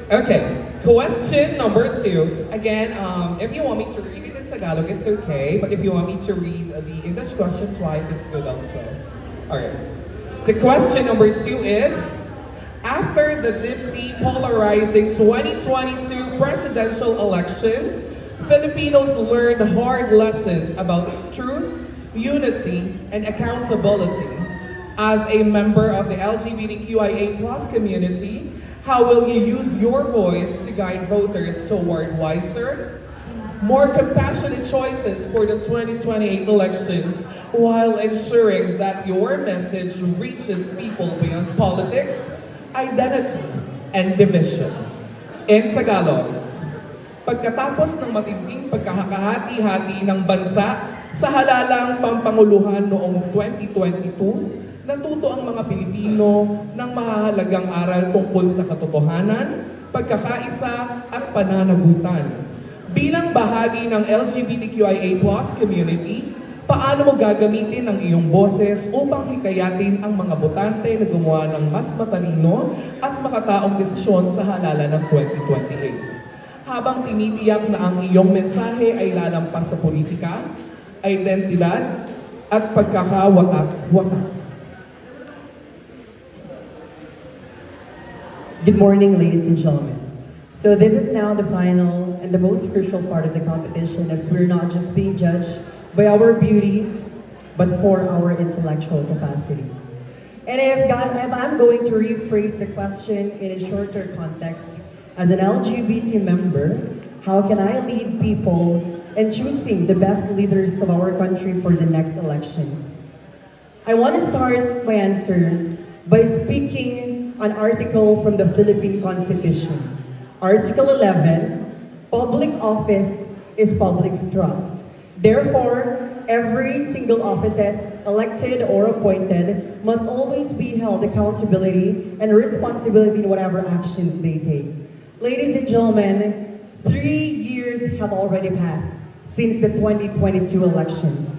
Okay, question number 2. Again, if you want me to read it in Tagalog, it's okay. But if you want me to read the English question twice, it's good also. Alright. The question number 2 is, after the deeply polarizing 2022 presidential election, Filipinos learned hard lessons about truth, unity, and accountability. As a member of the LGBTQIA+ community, how will you use your voice to guide voters toward wiser, more compassionate choices for the 2028 elections while ensuring that your message reaches people beyond politics, identity, and division? In Tagalog, pagkatapos ng matinding pagkakahati-hati ng bansa sa halalang pampanguluhan noong 2022, natuto ang mga Pilipino ng mahahalagang aral tungkol sa katotohanan, pagkakaisa at pananagutan. Bilang bahagi ng LGBTQIA+ community, paano mo gagamitin ang iyong boses upang hikayatin ang mga botante na gumawa ng mas matalino at makataong desisyon sa halalan ng 2028? Habang tinitiyak na ang iyong mensahe ay lalampas sa politika, identidad at pagkakawatak-watak. Good morning, ladies and gentlemen. So this is now the final and the most crucial part of the competition, as we're not just being judged by our beauty, but for our intellectual capacity. And if I'm going to rephrase the question in a shorter context, as an LGBT member, how can I lead people in choosing the best leaders of our country for the next elections? I want to start my answer by speaking an article from the Philippine Constitution. Article 11, public office is public trust. Therefore, every single offices, elected or appointed, must always be held accountability and responsibility in whatever actions they take. Ladies and gentlemen, 3 years have already passed since the 2022 elections.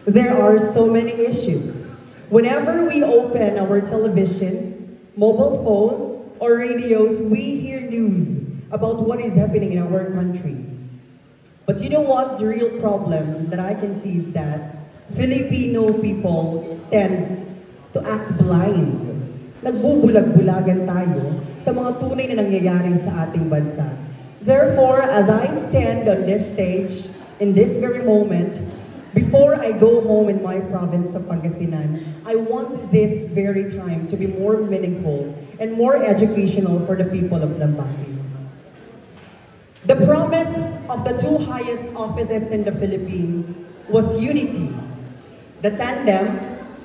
There are so many issues. Whenever we open our televisions, mobile phones, or radios, we hear news about what is happening in our country. But you know what? The real problem that I can see is that Filipino people tends to act blind. Nagbubulag-bulagan tayo sa mga tunay na nangyayari sa ating bansa. Therefore, as I stand on this stage, in this very moment, before I go home in my province of Pangasinan, I want this very time to be more meaningful and more educational for the people of Lambaki. The promise of the two highest offices in the Philippines was unity. The tandem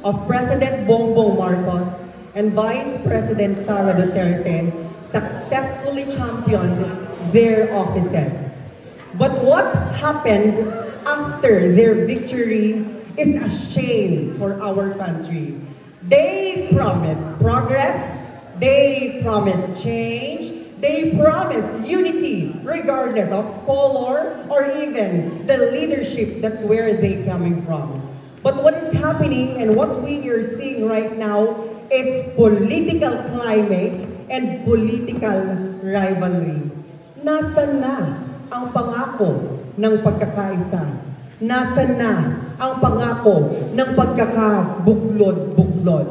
of President Bongbong Marcos and Vice President Sara Duterte successfully championed their offices. But what happened after their victory is a shame for our country. They promised progress, they promised change, they promised unity regardless of color or even the leadership that where they coming from. But what is happening and what we are seeing right now is political climate and political rivalry. Nasaan na ang pangako ng pagkakaisa? Nasaan na ang pangako ng pagkakabuklod-buklod?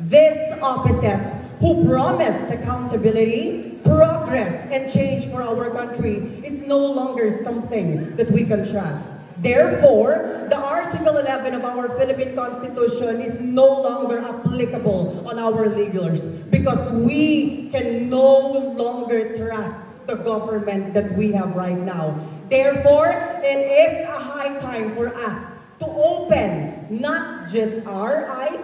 These offices who promise accountability, progress, and change for our country is no longer something that we can trust. Therefore, the Article 11 of our Philippine Constitution is no longer applicable on our leaders because we can no longer trust the government that we have right now. Therefore, it is a high time for us to open not just our eyes,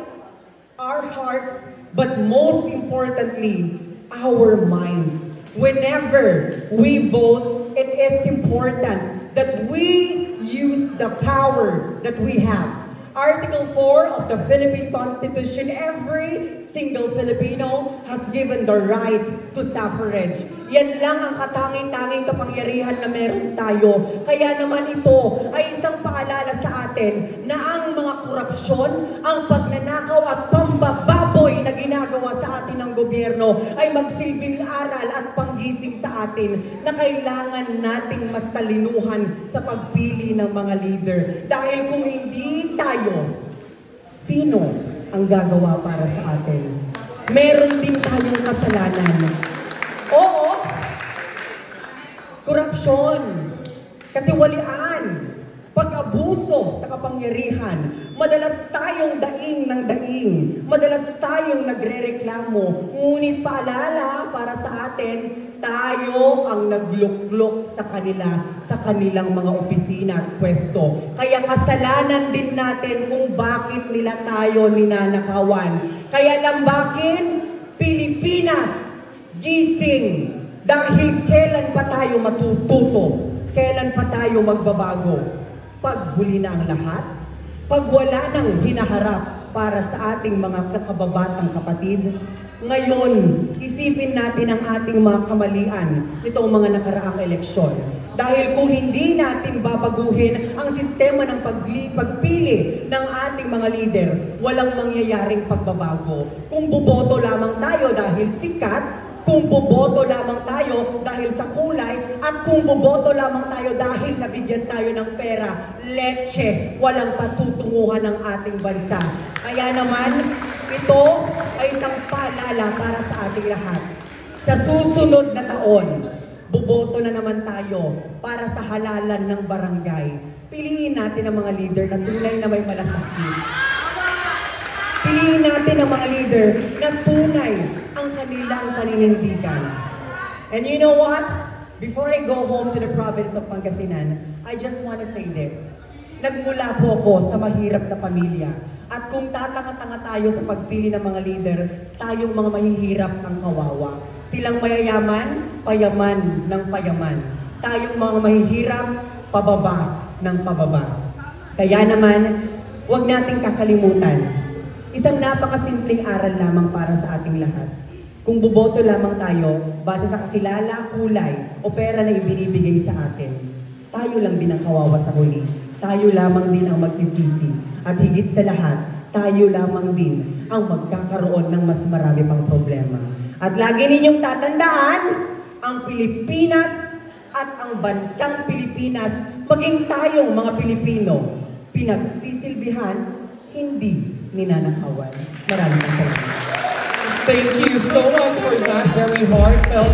our hearts, but most importantly, our minds. Whenever we vote, it is important that we use the power that we have. Article 4 of the Philippine Constitution, every single Filipino has given the right to suffrage. Yan lang ang katanging-tanging kapangyarihan na meron tayo. Kaya naman ito ay isang paalala sa atin na ang mga korupsyon, ang pagnanakaw at pambababoy na ginagawa sa atin ng gobyerno ay magsilbing aral at panggi pagising sa atin na kailangan nating mas talinuhan sa pagpili ng mga leader. Dahil kung hindi tayo, sino ang gagawa para sa atin? Meron din tayong kasalanan. Oo, korupsyon, katiwalian, pag-abuso sa kapangyarihan, madalas tayong daing ng daing, madalas tayong nagrereklamo, ngunit paalala para sa atin, tayo ang nagluklok sa kanila, sa kanilang mga opisina at pwesto. Kaya kasalanan din natin kung bakit nila tayo ninanakawan. Kaya lambakin, Pilipinas, gising! Dahil kailan pa tayo matututo? Kailan pa tayo magbabago? Pag huli na ang lahat? Pag wala nang hinaharap para sa ating mga kakababatang kapatid? Ngayon, isipin natin ang ating mga kamalian nitong mga nakaraang eleksyon. Dahil kung hindi natin babaguhin ang sistema ng pagpili ng ating mga leader, walang mangyayaring pagbabago. Kung boboto lamang tayo dahil sikat, kung boboto lamang tayo dahil sa kulay, at kung boboto lamang tayo dahil nabigyan tayo ng pera, leche, walang patutunguhan ng ating bansa. Kaya naman, ito ay isang paalala para sa ating lahat. Sa susunod na taon, boboto na naman tayo para sa halalan ng barangay. Piliin natin ang mga leader na tunay na may malasakit. Piliin natin ang mga leader na tunay ang kanilang paninindigan. And you know what? Before I go home to the province of Pangasinan, I just want to say this. Nagmula po ako sa mahirap na pamilya. At kung tatanga-tanga tayo sa pagpili ng mga leader, tayong mga mahihirap ang kawawa. Silang mayayaman, payaman ng payaman. Tayong mga mahihirap, pababa ng pababa. Kaya naman, huwag nating kakalimutan. Isang napakasimpleng aral lamang para sa ating lahat. Kung boboto lamang tayo, base sa kakilala, kulay, o pera na ibinibigay sa atin, tayo lang din ang kawawa sa huli. Tayo lamang din ang magsisisi. At higit sa lahat, tayo lamang din ang magkakaroon ng mas marami pang problema. At lagi ninyong tatandaan, ang Pilipinas at ang bansang Pilipinas, maging tayong mga Pilipino, pinagsisilbihan, hindi ninanakawan. Maraming salamat. Thank you so much for that very heartfelt